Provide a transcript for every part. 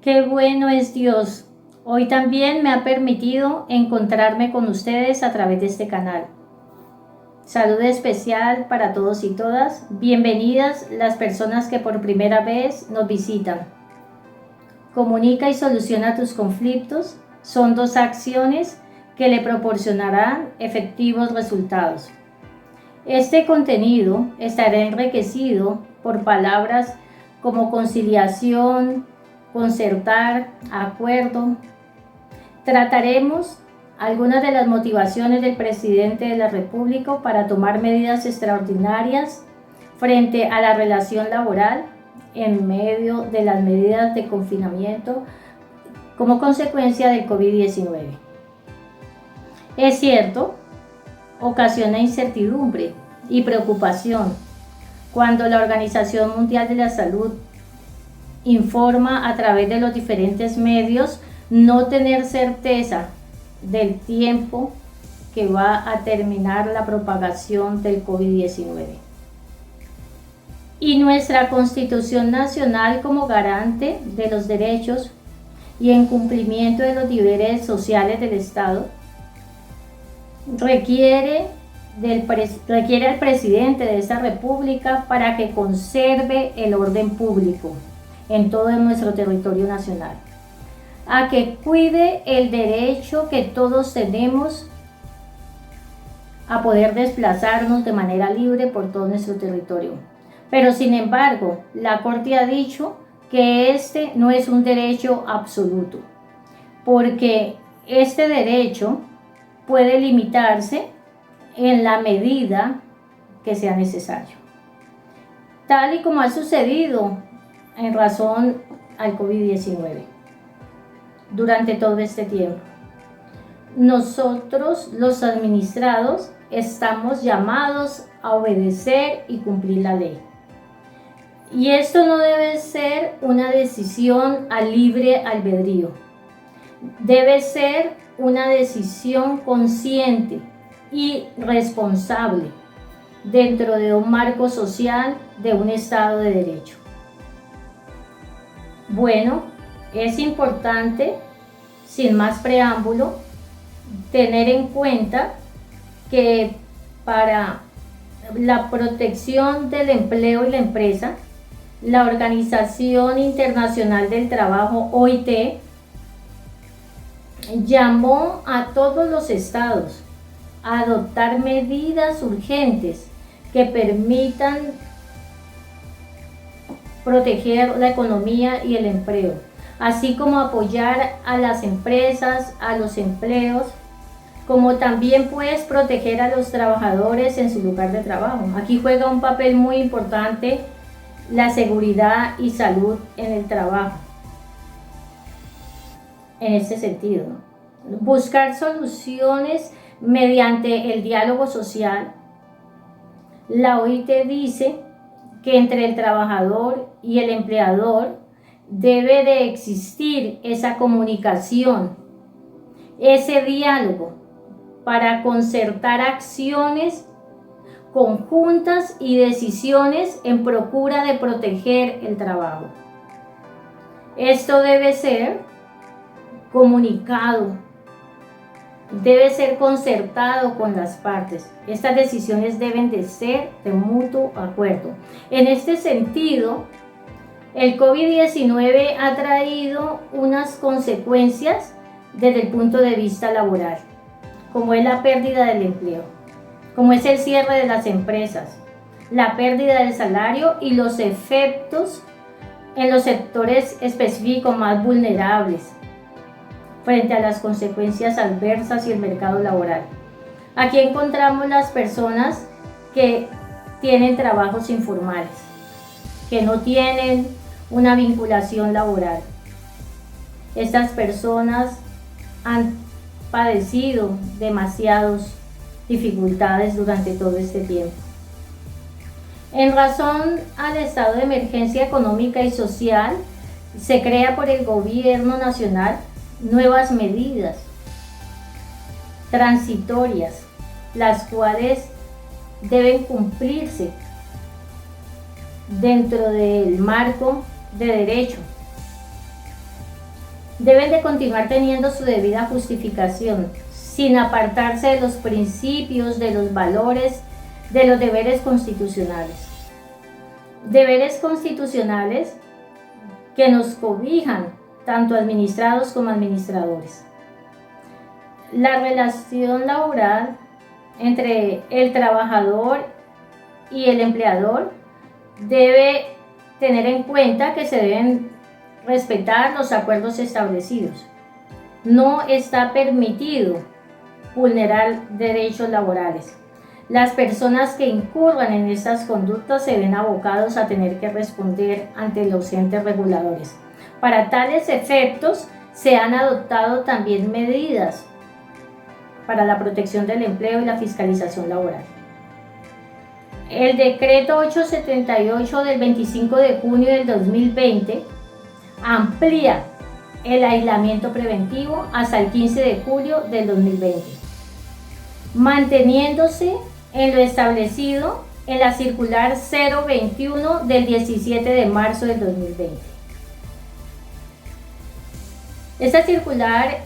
Qué bueno es Dios. Hoy también me ha permitido encontrarme con ustedes a través de este canal. Saludo especial para todos y todas. Bienvenidas las personas que por primera vez nos visitan. Comunica y soluciona tus conflictos. Son dos acciones que le proporcionarán efectivos resultados. Este contenido estará enriquecido por palabras como conciliación, concertar, acuerdo. Trataremos algunas de las motivaciones del presidente de la República para tomar medidas extraordinarias frente a la relación laboral en medio de las medidas de confinamiento como consecuencia del COVID-19. Es cierto, ocasiona incertidumbre y preocupación cuando la Organización Mundial de la Salud informa a través de los diferentes medios no tener certeza del tiempo que va a terminar la propagación del COVID-19. Y nuestra Constitución Nacional, como garante de los derechos y en cumplimiento de los deberes sociales del Estado, requiere al presidente de esta república para que conserve el orden público en todo nuestro territorio nacional, a que cuide el derecho que todos tenemos a poder desplazarnos de manera libre por todo nuestro territorio. Pero sin embargo, la Corte ha dicho que este no es un derecho absoluto, porque este derecho puede limitarse en la medida que sea necesario, tal y como ha sucedido en razón al COVID-19 durante todo este tiempo. Nosotros, los administrados, estamos llamados a obedecer y cumplir la ley. Y esto no debe ser una decisión a libre albedrío. Debe ser una decisión consciente y responsable dentro de un marco social de un Estado de Derecho. Bueno, es importante, sin más preámbulo, tener en cuenta que para la protección del empleo y la empresa, la Organización Internacional del Trabajo, OIT, llamó a todos los estados a adoptar medidas urgentes que permitan proteger la economía y el empleo, así como apoyar a las empresas, a los empleos, como también pues proteger a los trabajadores en su lugar de trabajo. Aquí juega un papel muy importante la seguridad y salud en el trabajo. En este sentido, ¿no? Buscar soluciones mediante el diálogo social. La OIT dice que entre el trabajador y el empleador debe de existir esa comunicación, ese diálogo para concertar acciones conjuntas y decisiones en procura de proteger el trabajo. Esto debe ser comunicado, debe ser concertado con las partes. Estas decisiones deben de ser de mutuo acuerdo. En este sentido, el COVID-19 ha traído unas consecuencias desde el punto de vista laboral, como es la pérdida del empleo, como es el cierre de las empresas, la pérdida del salario y los efectos en los sectores específicos más vulnerables frente a las consecuencias adversas y el mercado laboral. Aquí encontramos las personas que tienen trabajos informales, que no tienen una vinculación laboral. Estas personas han padecido demasiadas dificultades durante todo este tiempo. En razón al estado de emergencia económica y social, se crea por el Gobierno Nacional nuevas medidas transitorias, las cuales deben cumplirse dentro del marco de derecho deben de continuar teniendo su debida justificación, sin apartarse de los principios, de los valores, de los deberes constitucionales. Deberes constitucionales que nos cobijan, tanto administrados como administradores. La relación laboral entre el trabajador y el empleador debe tener en cuenta que se deben respetar los acuerdos establecidos. No está permitido vulnerar derechos laborales. Las personas que incurran en estas conductas se ven abocados a tener que responder ante los entes reguladores. Para tales efectos, se han adoptado también medidas para la protección del empleo y la fiscalización laboral. El decreto 878 del 25 de junio del 2020 amplía el aislamiento preventivo hasta el 15 de julio del 2020, manteniéndose en lo establecido en la circular 021 del 17 de marzo del 2020. Esta circular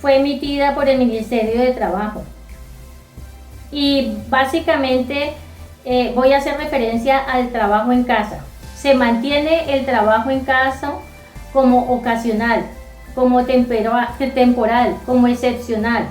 fue emitida por el Ministerio de Trabajo y básicamente voy a hacer referencia al trabajo en casa. Se mantiene el trabajo en casa como ocasional, como temporal, como excepcional,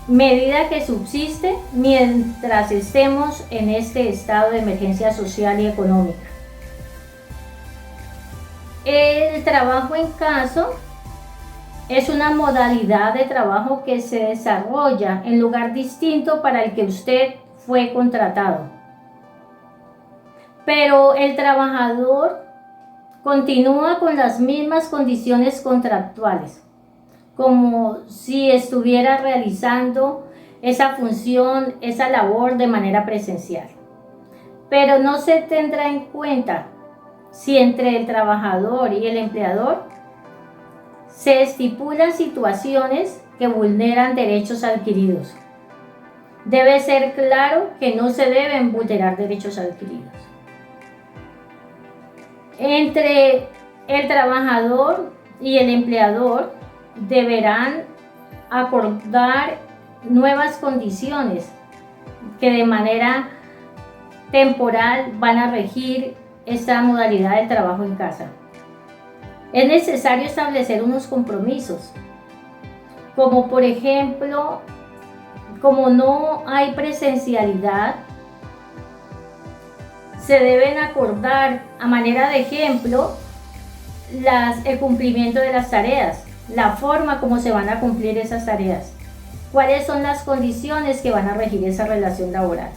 medida que subsiste mientras estemos en este estado de emergencia social y económica. El trabajo en casa es una modalidad de trabajo que se desarrolla en lugar distinto para el que usted fue contratado. Pero el trabajador continúa con las mismas condiciones contractuales, como si estuviera realizando esa función, esa labor de manera presencial. Pero no se tendrá en cuenta si entre el trabajador y el empleador se estipulan situaciones que vulneran derechos adquiridos. Debe ser claro que no se deben vulnerar derechos adquiridos. Entre el trabajador y el empleador deberán acordar nuevas condiciones que de manera temporal van a regir esta modalidad de trabajo en casa. Es necesario establecer unos compromisos, como por ejemplo, como no hay presencialidad, se deben acordar a manera de ejemplo el cumplimiento de las tareas, la forma como se van a cumplir esas tareas, cuáles son las condiciones que van a regir esa relación laboral.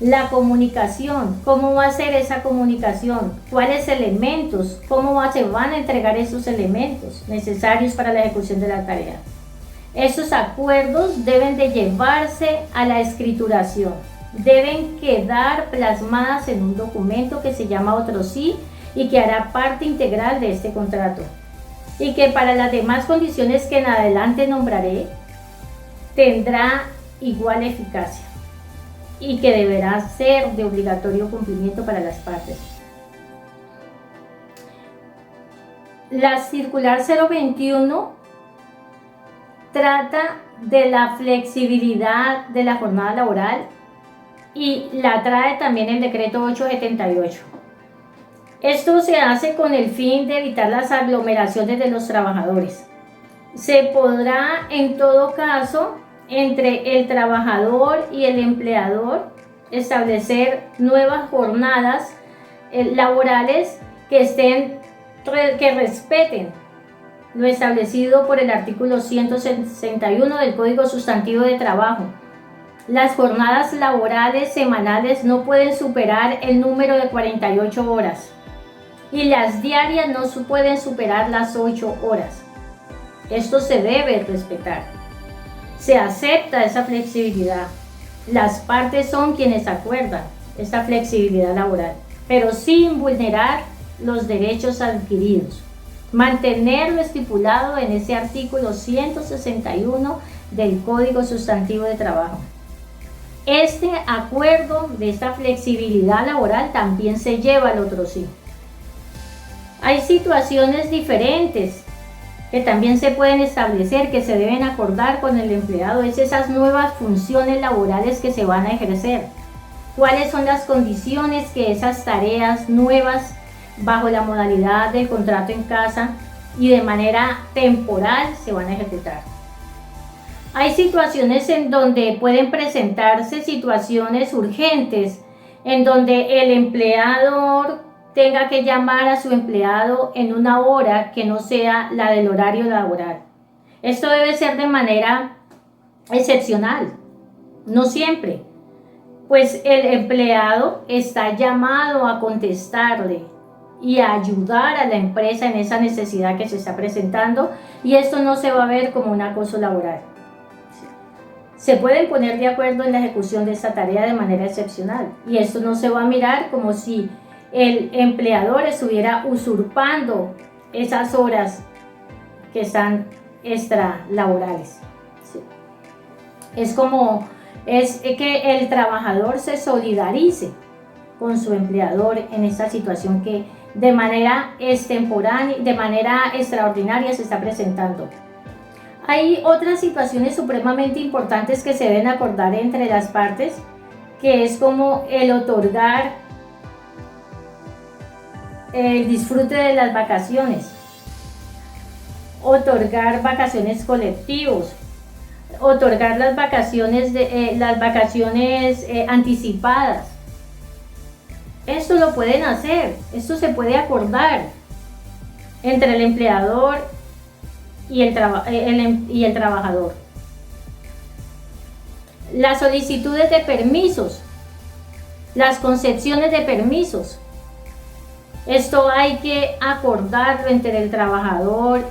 La comunicación, cómo va a ser esa comunicación, cuáles elementos, se van a entregar esos elementos necesarios para la ejecución de la tarea. Esos acuerdos deben de llevarse a la escrituración, deben quedar plasmadas en un documento que se llama otro sí y que hará parte integral de este contrato, y que para las demás condiciones que en adelante nombraré tendrá igual eficacia y que deberá ser de obligatorio cumplimiento para las partes. La circular 021 trata de la flexibilidad de la jornada laboral y la trae también el decreto 878. Esto se hace con el fin de evitar las aglomeraciones de los trabajadores. Se podrá en todo caso entre el trabajador y el empleador establecer nuevas jornadas laborales que respeten lo establecido por el artículo 161 del Código Sustantivo de Trabajo. Las jornadas laborales semanales no pueden superar el número de 48 horas y las diarias no pueden superar las 8 horas. Esto se debe respetar. Se acepta esa flexibilidad. Las partes son quienes acuerdan esta flexibilidad laboral, pero sin vulnerar los derechos adquiridos. Mantener lo estipulado en ese artículo 161 del Código Sustantivo de Trabajo. Este acuerdo de esta flexibilidad laboral también se lleva al otro sí. Hay situaciones diferentes que también se pueden establecer, que se deben acordar con el empleado, es esas nuevas funciones laborales que se van a ejercer. ¿Cuáles son las condiciones que esas tareas nuevas bajo la modalidad del contrato en casa y de manera temporal se van a ejecutar? Hay situaciones en donde pueden presentarse situaciones urgentes, en donde el empleador tenga que llamar a su empleado en una hora que no sea la del horario laboral. Esto debe ser de manera excepcional, no siempre, pues el empleado está llamado a contestarle y a ayudar a la empresa en esa necesidad que se está presentando, y esto no se va a ver como un acoso laboral. Se pueden poner de acuerdo en la ejecución de esta tarea de manera excepcional, y esto no se va a mirar como si el empleador estuviera usurpando esas horas que están extralaborales. ¿Sí? Es que el trabajador se solidarice con su empleador en esta situación que de manera extemporánea, de manera extraordinaria se está presentando. Hay otras situaciones supremamente importantes que se deben acordar entre las partes, que es como el otorgar el disfrute de las vacaciones, otorgar vacaciones colectivos, otorgar las vacaciones anticipadas. Esto lo pueden hacer, esto se puede acordar entre el empleador y el trabajador. Las solicitudes de permisos, las concesiones de permisos, esto hay que acordarlo entre el trabajador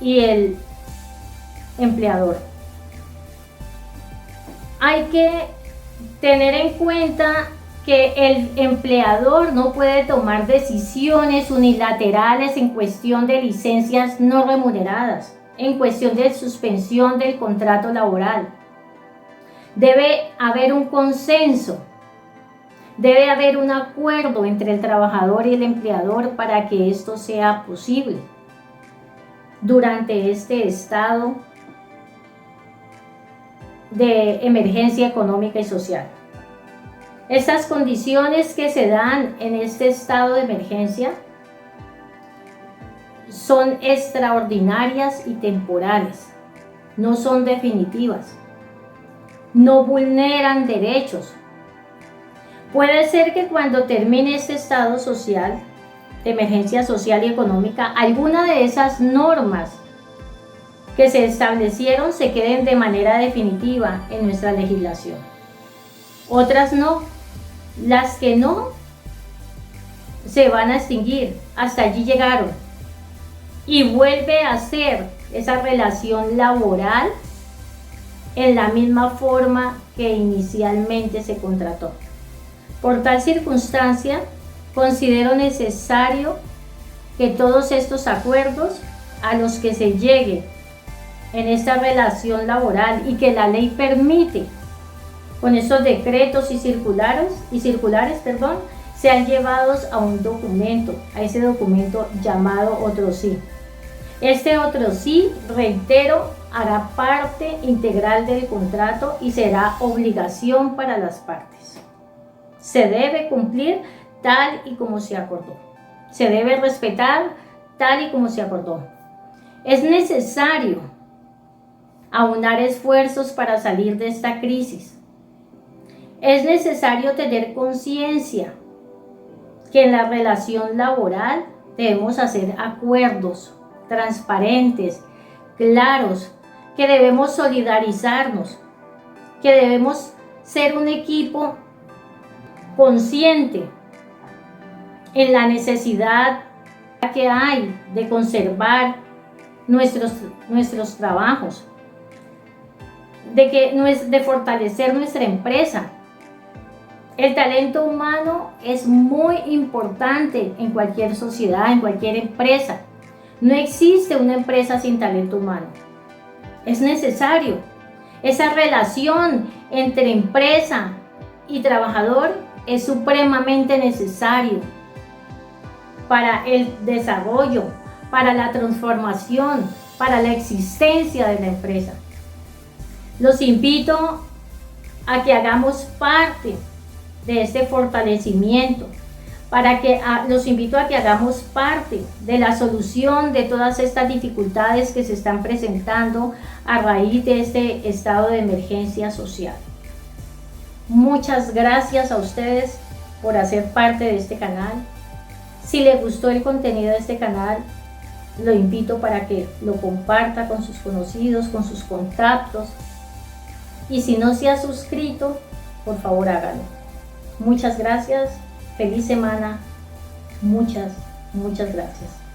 y el empleador. Hay que tener en cuenta que el empleador no puede tomar decisiones unilaterales en cuestión de licencias no remuneradas, en cuestión de suspensión del contrato laboral. Debe haber un consenso, debe haber un acuerdo entre el trabajador y el empleador para que esto sea posible durante este estado de emergencia económica y social. Estas condiciones que se dan en este estado de emergencia son extraordinarias y temporales, no son definitivas, no vulneran derechos. Puede ser que cuando termine este estado social, de emergencia social y económica, alguna de esas normas que se establecieron se queden de manera definitiva en nuestra legislación. Otras no. Las que no se van a extinguir, hasta allí llegaron, y vuelve a ser esa relación laboral en la misma forma que inicialmente se contrató. Por tal circunstancia, considero necesario que todos estos acuerdos a los que se llegue en esta relación laboral y que la ley permite con estos decretos y circulares, sean llevados a un documento, a ese documento llamado otro sí. Este otro sí, reitero, hará parte integral del contrato y será obligación para las partes. Se debe cumplir tal y como se acordó. Se debe respetar tal y como se acordó. Es necesario aunar esfuerzos para salir de esta crisis. Es necesario tener conciencia que en la relación laboral debemos hacer acuerdos transparentes, claros, que debemos solidarizarnos, que debemos ser un equipo consciente en la necesidad que hay de conservar nuestros trabajos, de fortalecer nuestra empresa. El talento humano es muy importante en cualquier sociedad, en cualquier empresa. No existe una empresa sin talento humano. Es necesario. Esa relación entre empresa y trabajador es supremamente necesario. para el desarrollo, para la transformación, para la existencia de la empresa. Los invito a que hagamos parte de este fortalecimiento, los invito a que hagamos parte de la solución de todas estas dificultades que se están presentando a raíz de este estado de emergencia social. Muchas gracias a ustedes por hacer parte de este canal. Si les gustó el contenido de este canal, lo invito para que lo comparta con sus conocidos, con sus contactos. Y si no se ha suscrito, por favor háganlo. Muchas gracias. Feliz semana. Muchas gracias.